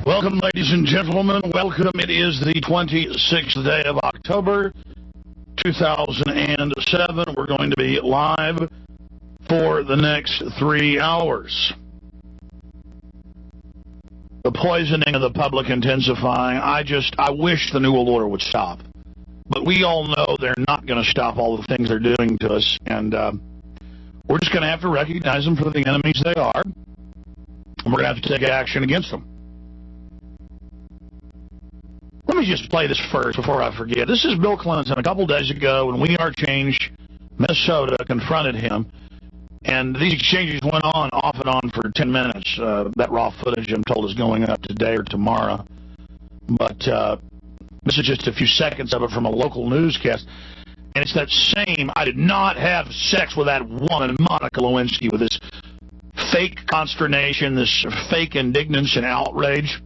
Welcome, ladies and gentlemen. Welcome. It is the 26th day of October, 2007. We're going to be live for the next 3 hours. The poisoning of the public intensifying. I wish the New World Order would stop. But we all know they're not going to stop all the things they're doing to us. And we're just going to have to recognize them for the enemies they are. And we're going to have to take action against them. Let me just play this first before I forget. This is Bill Clinton a couple days ago when We Are Change, Minnesota, confronted him. And these exchanges went on off and on for 10 minutes. That raw footage, I'm told, is going up today or tomorrow. But this is just a few seconds of it from a local newscast. And it's that same, I did not have sex with that woman, Monica Lewinsky, with this fake consternation, this fake indignance and outrage.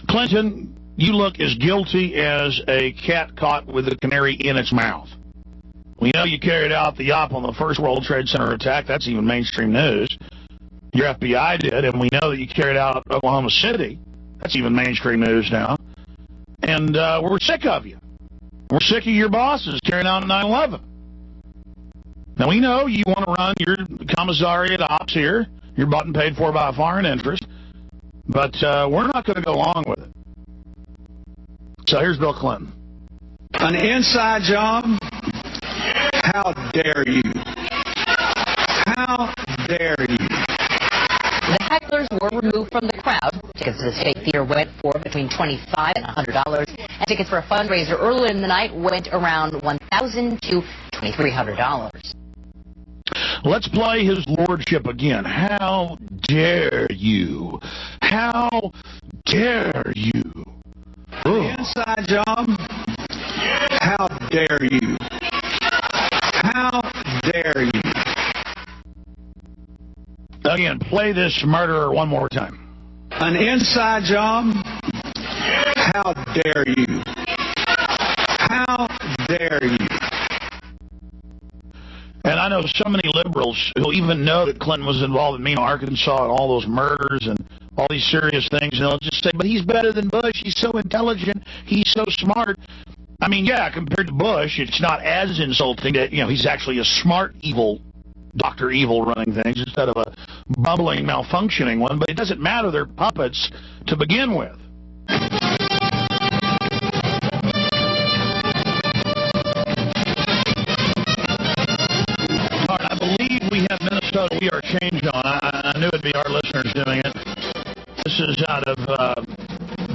Clinton, you look as guilty as a cat caught with a canary in its mouth. We know you carried out the op on the first World Trade Center attack. That's even mainstream news. Your FBI did, and we know that you carried out Oklahoma City. That's even mainstream news now. And we're sick of you. We're sick of your bosses carrying out 9/11. Now, we know you want to run your commissariat ops here. You're bought and paid for by a foreign interest. But we're not going to go along with it. So here's Bill Clinton. An inside job? How dare you? How dare you? The hecklers were removed from the crowd. Tickets to the State Theater went for between $25 and $100. And tickets for a fundraiser earlier in the night went around $1,000 to $2,300. Let's play his lordship again. How dare you? How dare you? Inside job? How dare you? How dare you? Again, play this murderer one more time. An inside job? How dare you? How dare you? And I know so many liberals who even know that Clinton was involved in Arkansas and all those murders and all these serious things, and they'll just say, but he's better than Bush. He's so intelligent. He's so smart. I mean, yeah, compared to Bush, it's not as insulting that, he's actually a smart, evil, Dr. Evil running things instead of a bubbling, malfunctioning one. But it doesn't matter. They're puppets to begin with. All right, I believe we have Minnesota We Are Changed on. I knew it'd be our listeners doing it. This is out of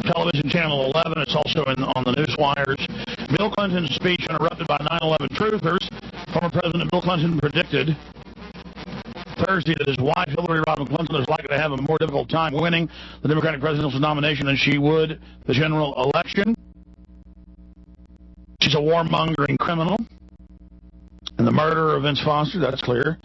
television channel 11. It's also on the news wires. Bill Clinton's speech interrupted by 9/11 truthers. Former President Bill Clinton predicted Thursday that his wife, Hillary Rodham Clinton, is likely to have a more difficult time winning the Democratic presidential nomination than she would the general election. She's a warmongering criminal and the murderer of Vince Foster, that's clear.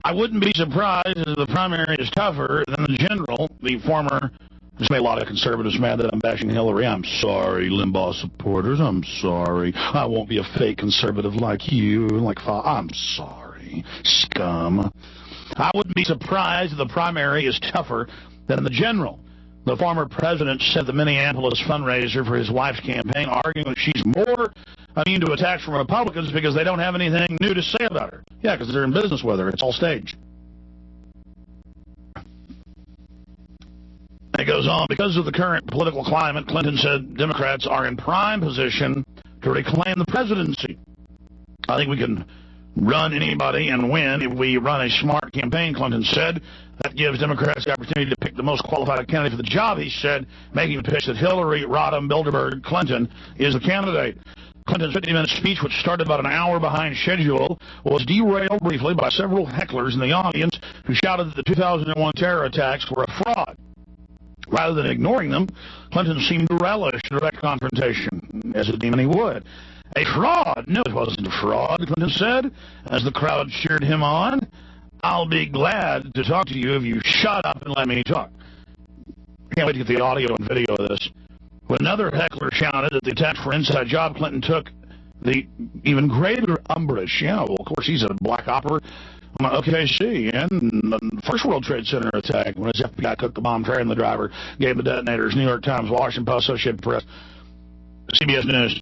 I wouldn't be surprised if the primary is tougher than the general, the former. This made a lot of conservatives mad that I'm bashing Hillary. I'm sorry, Limbaugh supporters. I'm sorry. I won't be a fake conservative like you. I'm sorry, scum. I wouldn't be surprised if the primary is tougher than the general. The former president said the Minneapolis fundraiser for his wife's campaign, arguing that she's more immune to attacks from Republicans because they don't have anything new to say about her. Yeah, because they're in business with her. It's all staged. It goes on, because of the current political climate, Clinton said Democrats are in prime position to reclaim the presidency. I think we can run anybody and win if we run a smart campaign, Clinton said. That gives Democrats the opportunity to pick the most qualified candidate for the job, he said, making the pitch that Hillary Rodham Bilderberg Clinton is the candidate. Clinton's 50-minute speech, which started about an hour behind schedule, was derailed briefly by several hecklers in the audience who shouted that the 2001 terror attacks were a fraud. Rather than ignoring them, Clinton seemed to relish direct confrontation, as a demon he would. A fraud? No, it wasn't a fraud, Clinton said, as the crowd cheered him on. I'll be glad to talk to you if you shut up and let me talk. Can't wait to get the audio and video of this. When another heckler shouted that the attack for inside job, Clinton took the even greater umbrage. Yeah, well, of course, he's a black opera. on OKC and the First World Trade Center attack when his FBI took the bomb, trailing the driver, gave the detonators. New York Times, Washington Post, Associated Press, CBS News.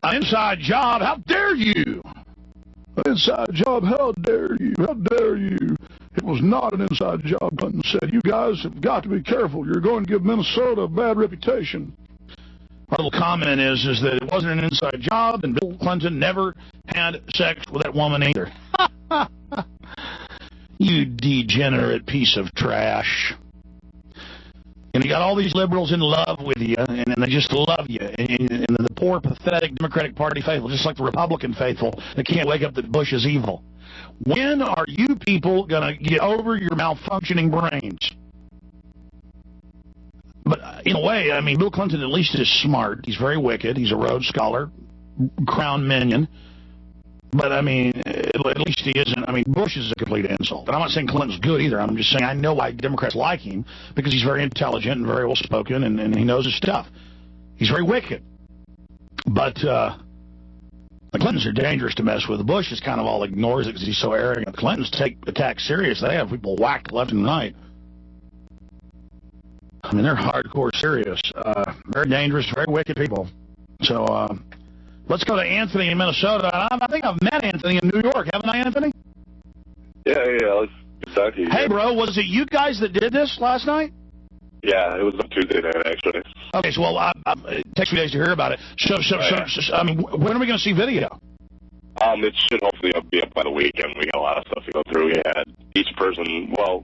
An inside job, how dare you? An inside job, how dare you? How dare you? It was not an inside job, Clinton said. You guys have got to be careful. You're going to give Minnesota a bad reputation. Our little comment is that it wasn't an inside job, and Bill Clinton never had sex with that woman either. You degenerate piece of trash. And you got all these liberals in love with you, and they just love you. And the poor, pathetic Democratic Party faithful, just like the Republican faithful, that can't wake up that Bush is evil. When are you people going to get over your malfunctioning brains? But in a way, I mean, Bill Clinton at least is smart. He's very wicked. He's a Rhodes Scholar, crown minion. But, I mean, at least he isn't. I mean, Bush is a complete insult. And I'm not saying Clinton's good either. I'm just saying I know why Democrats like him, because he's very intelligent and very well-spoken, and he knows his stuff. He's very wicked. But the Clintons are dangerous to mess with. Bush is kind of all ignores it because he's so arrogant. The Clintons take attacks serious. They have people whacked left and right. I mean, they're hardcore serious. Very dangerous, very wicked people. So, let's go to Anthony in Minnesota. I think I've met Anthony in New York, haven't I, Anthony? Yeah, let's talk to you. Hey, bro, was it you guys that did this last night? Yeah, it was on Tuesday night, actually. Okay, so, well, it takes 2 days to hear about it. So, I mean, when are we going to see video? It should hopefully be up by the weekend. We got a lot of stuff to go through. We had each person, well,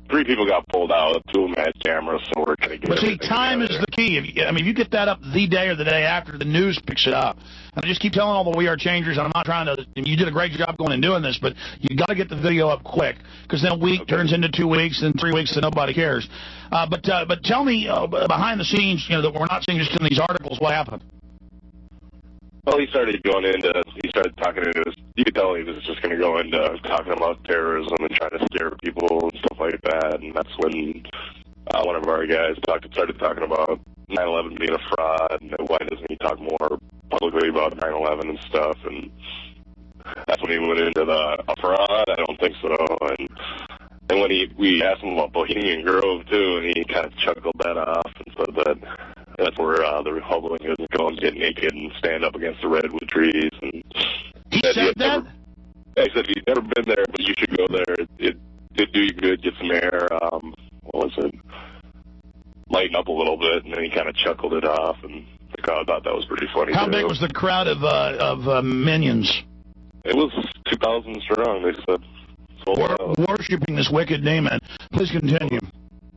3 people got pulled out. 2 of them had cameras, so we're going to get. But see, time is the key. If you get that up the day or the day after, the news picks it up. And I just keep telling all the We Are Changers, and I'm not trying to. You did a great job going and doing this, but you got to get the video up quick, because then a week turns into 2 weeks, then 3 weeks, and nobody cares. But tell me behind the scenes, that we're not seeing just in these articles, what happened? Well, he started talking into this. You could tell he was just going to go into talking about terrorism and trying to scare people and stuff like that. And that's when one of our guys started talking about 9/11 being a fraud, and why doesn't he talk more publicly about 9/11 and stuff. And that's when he went into a fraud. I don't think so. And when we asked him about Bohemian Grove, too, and he kind of chuckled that off and said that that's where the Republicans go and get naked and stand up against the redwood trees. And he said that? He said he'd never been there, but you should go there. It did do you good, get some air. What was it? Lighten up a little bit, and then he kind of chuckled it off, and the crowd thought that was pretty funny. How big was the crowd of minions? It was 2,000 strong, they said. Worshipping this wicked demon. Please continue.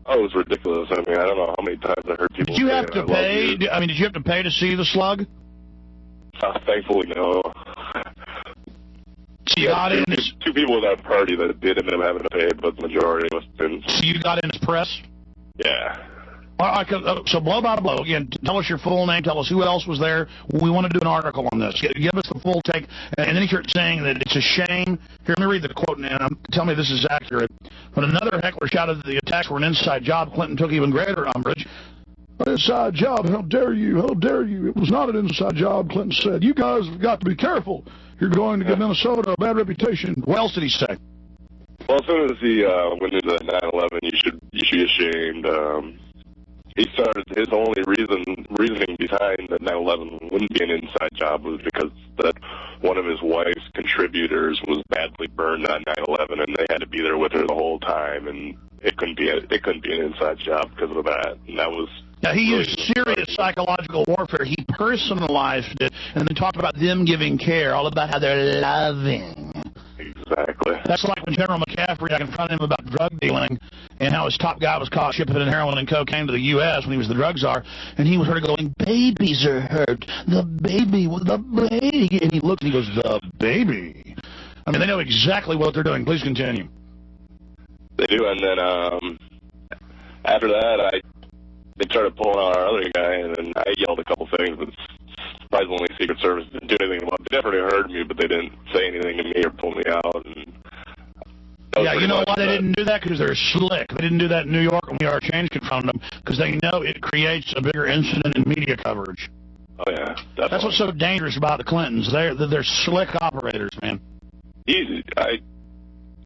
Oh, it was ridiculous. I mean, I don't know how many times I heard people. Did you have to pay? Did you have to pay to see the slug? Thankfully, no. So you got in 2 people at that party that did end up having to pay, but the majority of us didn't. So you got in as press? Yeah. All right, so blow by blow. Again, tell us your full name. Tell us who else was there. We want to do an article on this. Give us the full take. And then you're saying that it's a shame. Here, let me read the quote now. Tell me this is accurate. When another heckler shouted that the attacks were an inside job, Clinton took even greater umbrage. An inside job? How dare you? How dare you? It was not an inside job, Clinton said. You guys have got to be careful. You're going to give Minnesota a bad reputation. What else did he say? Well, as soon as he went into 9/11, you should be ashamed. He started his only reasoning behind that 9/11 wouldn't be an inside job was because that one of his wife's contributors was badly burned on 9/11, and they had to be there with her the whole time, and it couldn't be an inside job because of that. And that was. Now, he used serious psychological warfare. He personalized it, and then talked about them giving care, all about how they're loving. Exactly. That's like when General McCaffrey, I confronted him about drug dealing and how his top guy was caught shipping heroin and cocaine to the U.S. when he was the drug czar, and he was sort of going, babies are hurt. The baby. And he looked and he goes, the baby. I mean, they know exactly what they're doing. Please continue. They do, and then after that, they started pulling out our other guy, and then I yelled a couple things, but surprisingly, Secret Service didn't do anything about it. They definitely heard me, but they didn't say anything to me or pull me out. And yeah, you know why they didn't do that? Because they're slick. They didn't do that in New York when We Are Change confronted them, because they know it creates a bigger incident in media coverage. Oh, yeah, definitely. That's what's so dangerous about the Clintons. They're slick operators, man.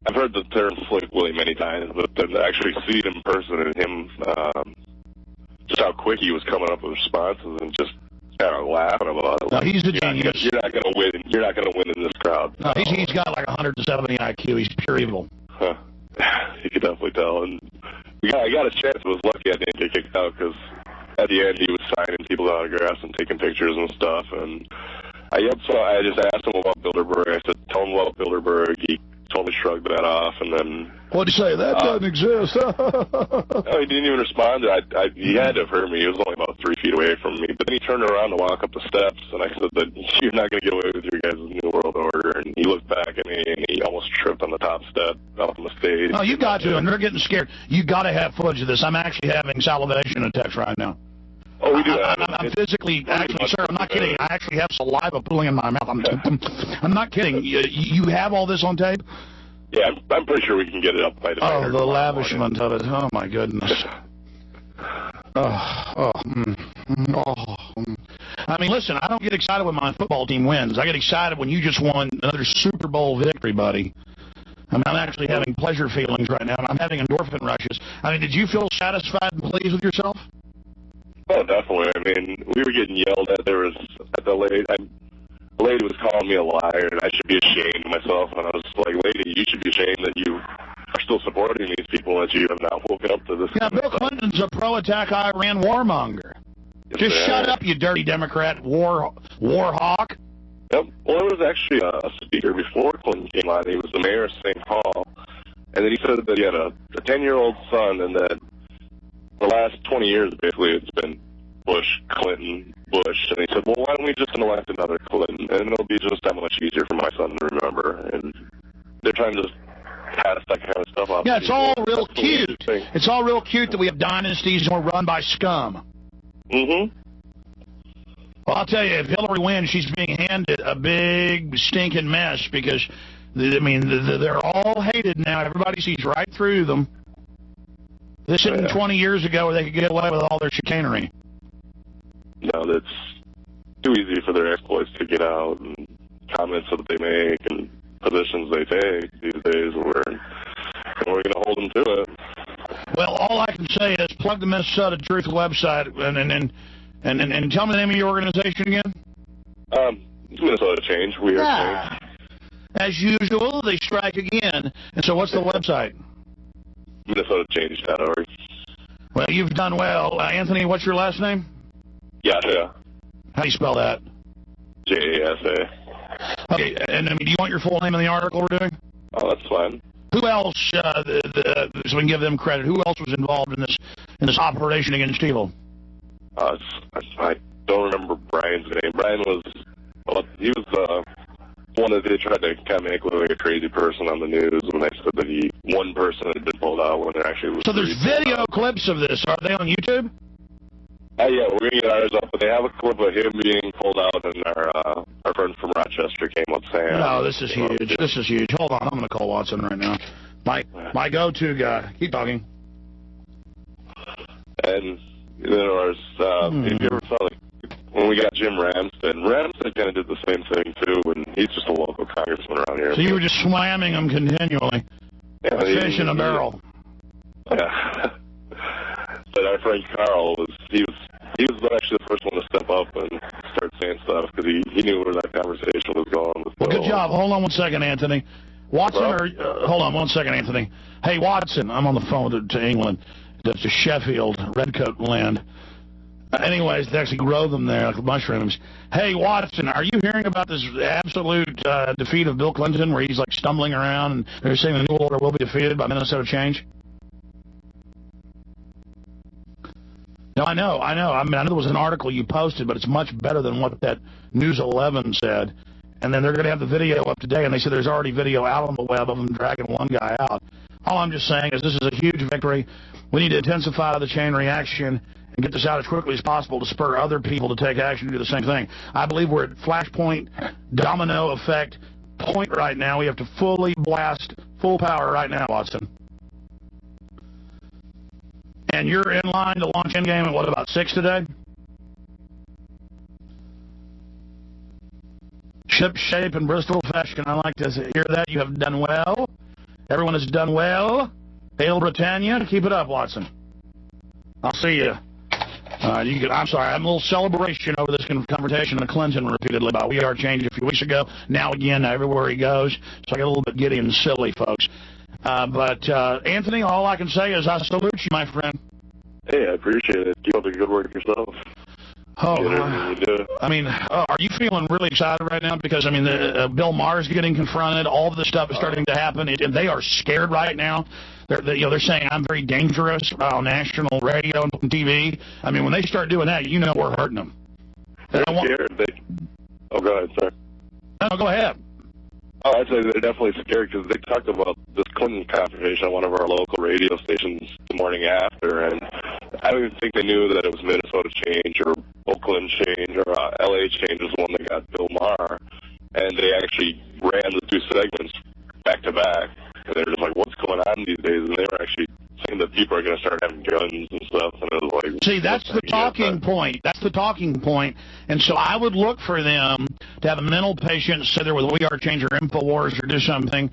I've heard the term Slick Willie many times, but then to actually see it in person and him, just how quick he was coming up with responses and just kind of laughing about it. No, he's a genius. You're not going to win. You're not going to win in this crowd. No, he's got like 170 IQ. He's pure evil. Huh. You could definitely tell. And I got a chance. I was lucky I didn't get kicked out because at the end he was signing people's autographs and taking pictures and stuff. And so I just asked him about Bilderberg. I said, tell him about Bilderberg. He totally shrugged that off. And then... What'd he say? That doesn't exist. No, he didn't even respond. He had to have heard me. He was only about 3 feet away from me. But then he turned around to walk up the steps, and I said that you're not going to get away with your guys' New World Order. And he looked back at me, and he almost tripped on the top step off on the stage. Oh, you got to, and they're getting scared. You got to have footage of this. I'm actually having salivation attacks right now. Oh, we do that. I'm physically, actually, sir, I'm not kidding. I actually have saliva pooling in my mouth. I'm not kidding. You have all this on tape? Yeah, I'm pretty sure we can get it up by the the lavishment of it. Oh, my goodness. I mean, listen, I don't get excited when my football team wins. I get excited when you just won another Super Bowl victory, buddy. I mean, I'm actually having pleasure feelings right now, and I'm having endorphin rushes. I mean, did you feel satisfied and pleased with yourself? Oh, definitely. I mean, we were getting yelled at. The lady was calling me a liar, and I should be ashamed of myself. And I was like, lady, you should be ashamed that you are still supporting these people, that you have not woken up to this. Yeah, Bill Clinton's a pro-attack Iran warmonger. Just shut up, you dirty Democrat war hawk. Yep. Well, there was actually a speaker before Clinton came on. He was the mayor of St. Paul. And then he said that he had a 10-year-old son, and that the last 20 years, basically, it's been Bush, Clinton, Bush. And he said, well, why don't we just elect another Clinton? And it'll be just that much easier for my son to remember. And they're trying to just pass that kind of stuff off. Yeah, it's all real cute. It's all real cute that we have dynasties and we're run by scum. Mm-hmm. Well, I'll tell you, if Hillary wins, she's being handed a big stinking mess because, I mean, they're all hated now. Everybody sees right through them. This isn't 20 years ago where they could get away with all their chicanery. No, that's too easy for their exploits to get out, and comments that they make and positions they take these days, we're going to hold them to it. Well, all I can say is plug the Minnesota Truth website and tell me the name of your organization again. Minnesota Change. We are Change. As usual, they strike again. And so what's the website? MinnesotaChange.org. Well, you've done well. Anthony, what's your last name? Yasha. How do you spell that? Jasa. Okay, and do you want your full name in the article we're doing? Oh, that's fine. Who else, so we can give them credit, who else was involved in this operation against evil? I don't remember Brian's name. Brian was one that they tried to kind of make look like a crazy person on the news when they said that one person had been pulled out when there actually was. So there's video clips of this. Are they on YouTube? Yeah, we're going to get ours up, but they have a clip of him being pulled out, and our friend from Rochester came up saying... No, this is huge. This is huge. Hold on, I'm going to call Watson right now. My go-to guy. Keep talking. And, if you ever saw, when we got Jim Ramstad kind of did the same thing, too, and he's just a local congressman around here. So you were just slamming him continually. Yeah, a fish in a barrel. Yeah. But our friend Carl was actually the first one to step up and start saying stuff because he knew where that conversation was going. Well, good job. Hold on one second, Anthony. Watson, hold on one second, Anthony. Hey, Watson, I'm on the phone to England, to Sheffield, Redcoat land. Anyways, they actually grow them there like mushrooms. Hey, Watson, are you hearing about this absolute defeat of Bill Clinton where he's like stumbling around and they're saying the New World Order will be defeated by Minnesota Change? No, I know. I mean, I know there was an article you posted, but it's much better than what that News 11 said. And then they're going to have the video up today, and they said there's already video out on the web of them dragging one guy out. All I'm just saying is this is a huge victory. We need to intensify the chain reaction and get this out as quickly as possible to spur other people to take action to do the same thing. I believe we're at flashpoint, domino effect point right now. We have to fully blast, full power right now, Watson. And you're in line to launch Endgame at, what, about 6 today? Ship shape and Bristol fashion. I like to hear that. You have done well. Everyone has done well. Hail Britannia. Keep it up, Watson. I'll see you. I'm sorry, I'm a little celebration over this confrontation of Clinton repeatedly about We Are Change a few weeks ago. Now again, everywhere he goes. So I get a little bit giddy and silly, folks. But Anthony, all I can say is I salute you, my friend. Hey, I appreciate it. Keep up the good work yourself. Oh, I mean, are you feeling really excited right now? Because, I mean, Bill Maher's getting confronted. All of this stuff is starting to happen, and they are scared right now. They're saying I'm very dangerous on national radio and TV. I mean, when they start doing that, you know we're hurting them. They're scared. Oh, go ahead, sir. No, go ahead. Oh, I'd say they're definitely scared because they talked about this Clinton confrontation on one of our local radio stations the morning after, and I don't even think they knew that it was Minnesota Change or Oakland Change or LA Change was the one that got Bill Maher, and they actually ran the two segments back to back, and they were just like, what's going on these days? And they were actually saying that people are going to start having guns and stuff, and it was like... See, that's the talking point. That's the talking point. And so I would look for them to have a mental patient, sit there with We Are Change or InfoWars or do something,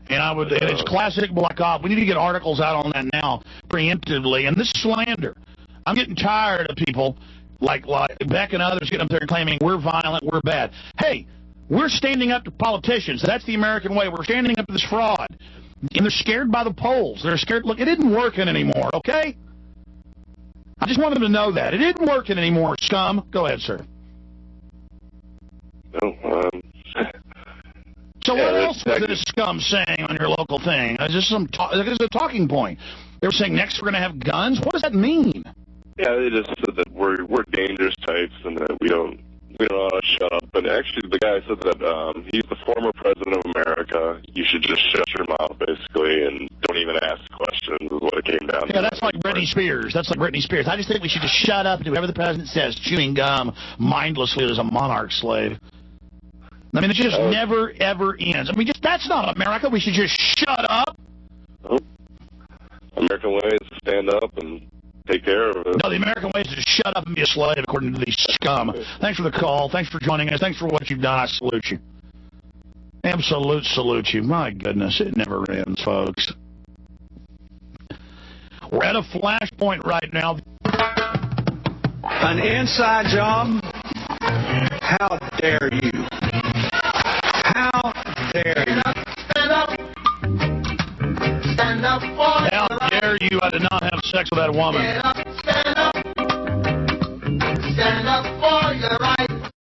and and it's classic Black Op. We need to get articles out on that now, preemptively. And this slander, I'm getting tired of people like Beck and others getting up there and claiming we're violent, we're bad. Hey, we're standing up to politicians. That's the American way. We're standing up to this fraud. And they're scared by the polls. They're scared. Look, it isn't working anymore, okay? I just want them to know that. It isn't working anymore, scum. Go ahead, sir. No, So what else was this scum saying on your local thing? Is this it's a talking point? They were saying next we're going to have guns? What does that mean? Yeah, they just said that we're dangerous types and that we don't want to shut up. And actually, the guy said that he's the former president of America. You should just shut your mouth, basically, and don't even ask questions is what it came down to. Yeah, that's like Britney Spears. That's like Britney Spears. I just think we should just shut up and do whatever the president says, chewing gum mindlessly as a monarch slave. I mean, it just never, ever ends. I mean, that's not America. We should just shut up. Oh. American way is to stand up and take care of it. No, the American way is to shut up and be a slave, according to these scum. Thanks for the call. Thanks for joining us. Thanks for what you've done. I salute you. Absolute salute you. My goodness, it never ends, folks. We're at a flashpoint right now. An inside job? How dare you? How dare you? Stand up. Stand up for How dare you? I did not have sex with that woman.